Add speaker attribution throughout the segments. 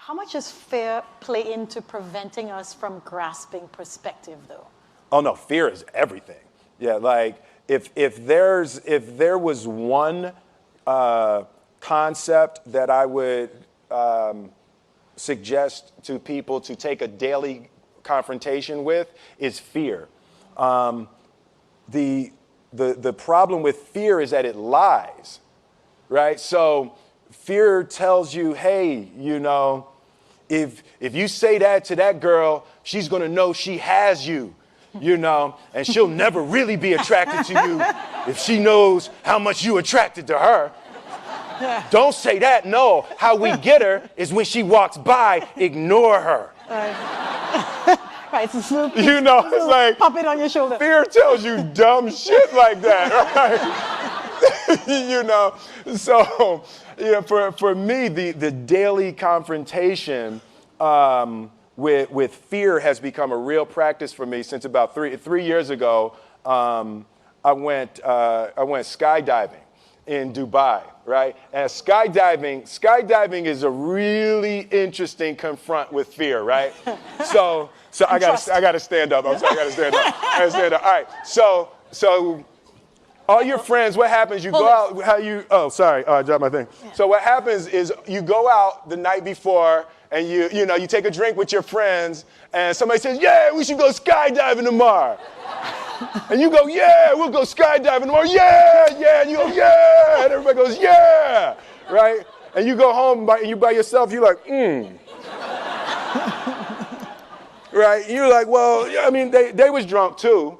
Speaker 1: How much does fear play into preventing us from grasping perspective, though?
Speaker 2: Oh no, fear is everything. Yeah, like if there was one concept that I would suggest to people to take a daily confrontation with, is fear. The problem with fear is that it lies, right? So fear tells you, hey, you know, if you say that to that girl, she's gonna know she has you, you know, and she'll never really be attracted to you if she knows how much you attracted to her. Don't say that, no. How we get her is when she walks by, ignore her.
Speaker 1: Right, it's a little,
Speaker 2: You know, it's like,
Speaker 1: pop it on your shoulder.
Speaker 2: fear tells you dumb shit like that, right? You know, so, you know, for me, the daily confrontation with fear has become a real practice for me since about three years ago. I went skydiving in Dubai, right? And skydiving is a really interesting confront with fear, right? So I gotta stand up. I'm sorry, I gotta stand up. All right. So all your friends, what happens? You go out. Oh, sorry. Oh, I dropped my thing. Yeah. So what happens is you go out the night before and you take a drink with your friends, and somebody says, "Yeah, we should go skydiving tomorrow." And you go, "Yeah, we'll go skydiving tomorrow." "Yeah, yeah." And you go, "Yeah." And everybody goes, "Yeah." Right? And you go home and you by yourself, you're like, Right? You're like, well, yeah, I mean, they was drunk too.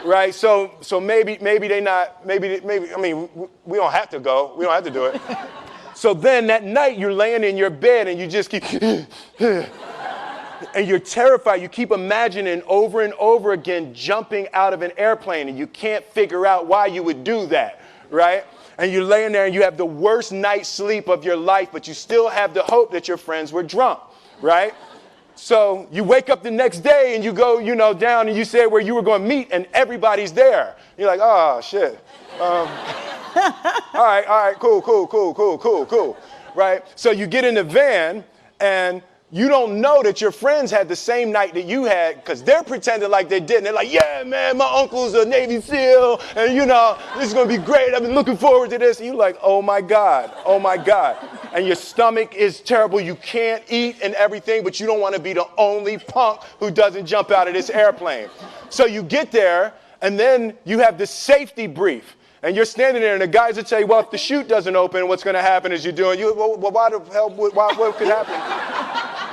Speaker 2: Right? So maybe they not, maybe, I mean, we don't have to go. We don't have to do it. So then that night you're laying in your bed and you just keep, and you're terrified. You keep imagining over and over again jumping out of an airplane, and you can't figure out why you would do that, right? And you're laying there and you have the worst night's sleep of your life, but you still have the hope that your friends were drunk, right? So you wake up the next day and you go, down and you say where you were going to meet, and everybody's there. You're like, oh, shit. All right, cool, right? So you get in the van and you don't know that your friends had the same night that you had, because they're pretending like they didn't. They're like, yeah, man, my uncle's a Navy SEAL, and this is going to be great. I've been looking forward to this. And you're like, oh my God. And your stomach is terrible. You can't eat and everything, but you don't want to be the only punk who doesn't jump out of this airplane. So you get there, and then you have the safety brief. And you're standing there, and the guys will tell you, well, if the chute doesn't open, what's going to happen is you're doing, well, why the hell, what could happen?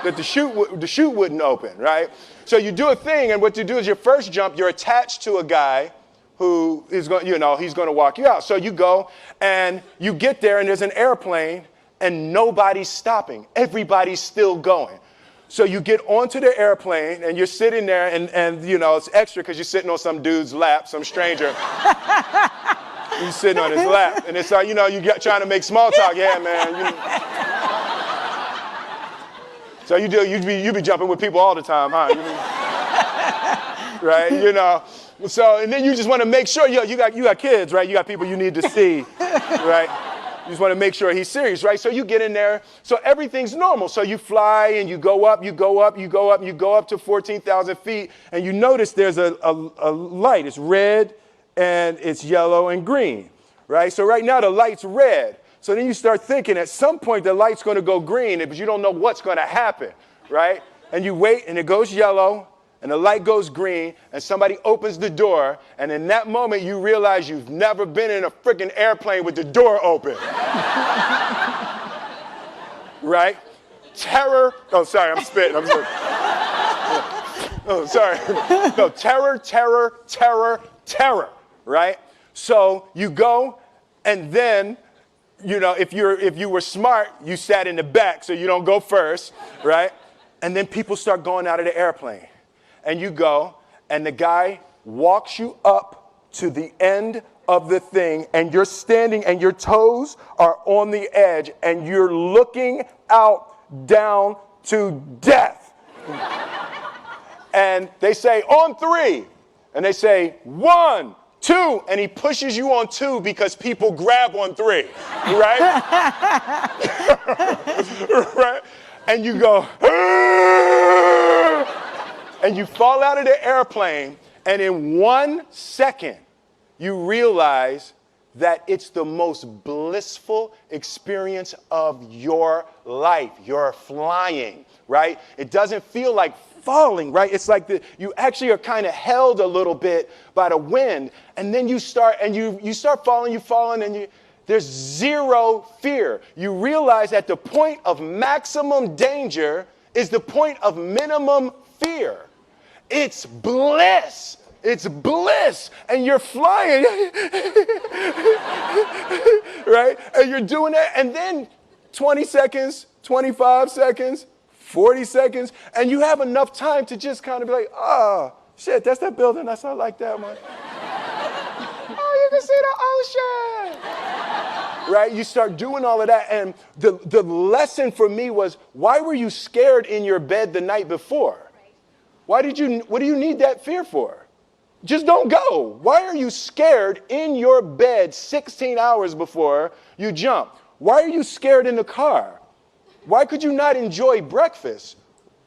Speaker 2: That the chute wouldn't open, right? So you do a thing, and what you do is your first jump, you're attached to a guy who is going, he's going to walk you out. So you go, and you get there, and there's an airplane, and nobody's stopping. Everybody's still going. So you get onto the airplane, and you're sitting there, and it's extra because you're sitting on some dude's lap, some stranger. He's sitting on his lap, and it's like, you trying to make small talk. Yeah, man. So you be jumping with people all the time, huh? Right? So, and then you just want to make sure, you got kids, right? You got people you need to see, right? You just want to make sure he's serious, right? So you get in there, so everything's normal. So you fly and you go up to 14,000 feet, and you notice there's a light. It's red, and it's yellow and green, right? So right now the light's red. So then you start thinking at some point the light's going to go green, but you don't know what's going to happen, right? And you wait, and it goes yellow, and the light goes green, and somebody opens the door, and in that moment you realize you've never been in a freaking airplane with the door open. Right? Terror. Oh, sorry, I'm spitting. Oh, sorry. No, terror. Right? So you go, and then, if you were smart, you sat in the back so you don't go first, right? And then people start going out of the airplane. And you go, and the guy walks you up to the end of the thing, and you're standing, and your toes are on the edge, and you're looking out down to death. And they say, on 3. And they say, 1, 2, and he pushes you on 2 because people grab on 3, right? Right? And you go, and you fall out of the airplane, and in 1 second, you realize that it's the most blissful experience of your life. You're flying, right? It doesn't feel like falling, right? It's like you actually are kind of held a little bit by the wind, and then you start falling, and there's zero fear. You realize that the point of maximum danger is the point of minimum fear. It's bliss. It's bliss, and you're flying, right? And you're doing that, and then 20 seconds, 25 seconds, 40 seconds, and you have enough time to just kind of be like, oh, shit, that's that building. I saw like that one. Oh, you can see the ocean. Right? You start doing all of that, and the lesson for me was, why were you scared in your bed the night before? What do you need that fear for? Just don't go. Why are you scared in your bed 16 hours before you jump? Why are you scared in the car? Why could you not enjoy breakfast?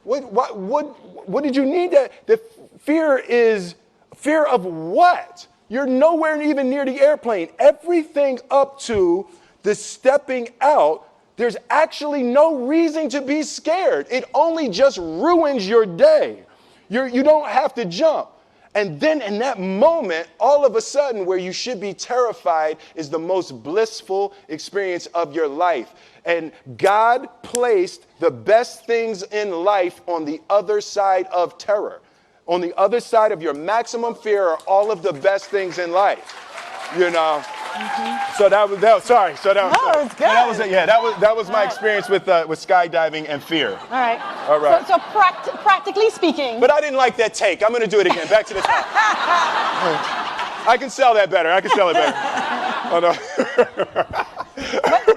Speaker 2: What did you need that? The fear is fear of what? You're nowhere even near the airplane. Everything up to the stepping out, there's actually no reason to be scared. It only just ruins your day. You don't have to jump. And then in that moment, all of a sudden, where you should be terrified is the most blissful experience of your life. And God placed the best things in life on the other side of terror. On the other side of your maximum fear are all of the best things in life. You know? Mm-hmm. So that was sorry. So that was,
Speaker 1: no, it's good.
Speaker 2: That was it. Yeah, that was my experience with skydiving and fear.
Speaker 1: All right.
Speaker 2: All right.
Speaker 1: So practically speaking.
Speaker 2: But I didn't like that take. I'm going to do it again. Back to the top. I can sell that better. Oh, no.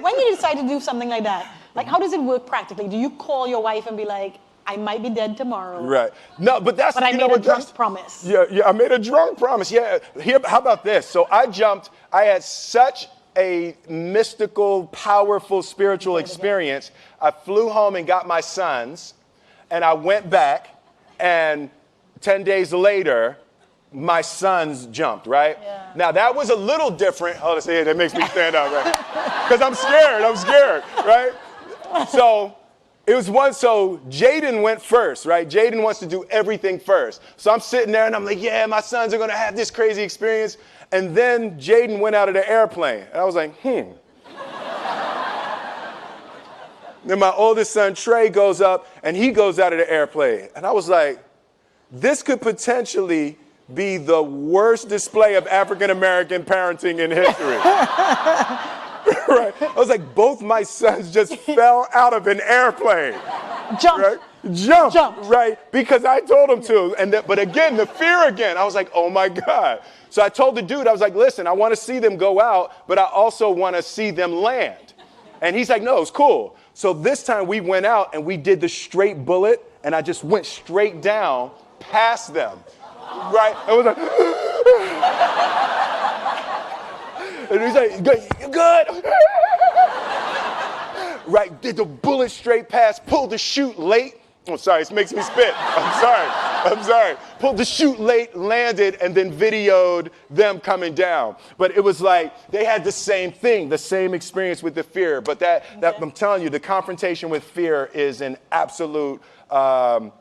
Speaker 1: When you decide to do something like that, like how does it work practically? Do you call your wife and be like, I might be dead tomorrow.
Speaker 2: Right. No, but that's.
Speaker 1: But I made a drunk promise.
Speaker 2: Yeah, I made a drunk promise. Yeah. How about this? So I jumped. I had such a mystical, powerful, spiritual experience. I flew home and got my sons, and I went back, and 10 days later, my sons jumped, right? Yeah. Now, that was a little different. Oh, see, that makes me stand up, right? Because I'm scared, right? So Jaden went first, right? Jaden wants to do everything first. So I'm sitting there and I'm like, yeah, my sons are going to have this crazy experience. And then Jaden went out of the airplane. And I was like, Then my oldest son, Trey, goes up and he goes out of the airplane. And I was like, this could potentially be the worst display of African-American parenting in history. Right. I was like, both my sons just fell out of an airplane.
Speaker 1: Jumped.
Speaker 2: Right? Jumped. Right? Because I told them to. But again, the fear again. I was like, oh my God. So I told the dude, I was like, listen, I want to see them go out, but I also want to see them land. And he's like, no, it's cool. So this time we went out and we did the straight bullet, and I just went straight down past them. Right? I was like, and he's like, good. Right, did the bullet straight past, pulled the chute late. Oh, sorry, this makes me spit. I'm sorry. Pulled the chute late, landed, and then videoed them coming down. But it was like, they had the same thing, the same experience with the fear. But that I'm telling you, the confrontation with fear is an absolute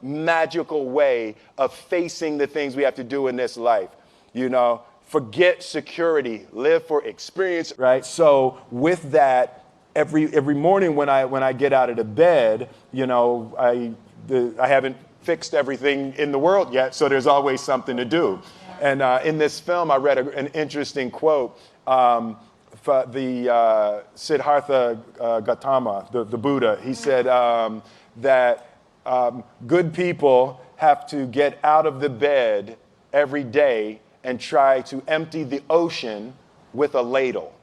Speaker 2: magical way of facing the things we have to do in this life. You know, forget security, live for experience, right? So with that, every morning when I get out of the bed, you know, I haven't fixed everything in the world yet, so there's always something to do. And in this film, I read an interesting quote for the Siddhartha Gautama, the Buddha. He said that good people have to get out of the bed every day and try to empty the ocean with a ladle,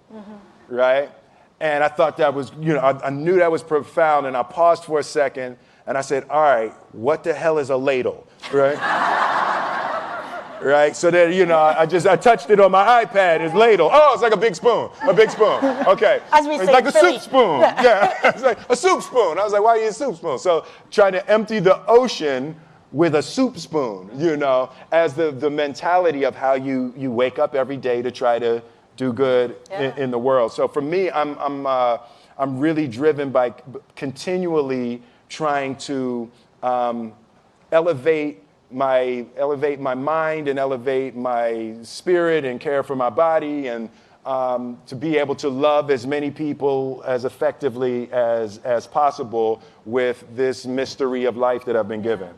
Speaker 2: right? And I thought that was, you know, I knew that was profound, and I paused for a second, and I said, all right, what the hell is a ladle, right? right? So that, I touched it on my iPad, it's ladle. Oh, it's like a big spoon, Okay.
Speaker 1: As we
Speaker 2: it's
Speaker 1: say
Speaker 2: like
Speaker 1: in
Speaker 2: a
Speaker 1: Philly.
Speaker 2: soup spoon. Yeah, it's like a soup spoon. I was like, why are you a soup spoon? So trying to empty the ocean with a soup spoon, as the mentality of how you wake up every day to try to do good in the world. So for me, I'm really driven by continually trying to elevate my mind and elevate my spirit and care for my body, and to be able to love as many people as effectively as possible with this mystery of life that I've been given.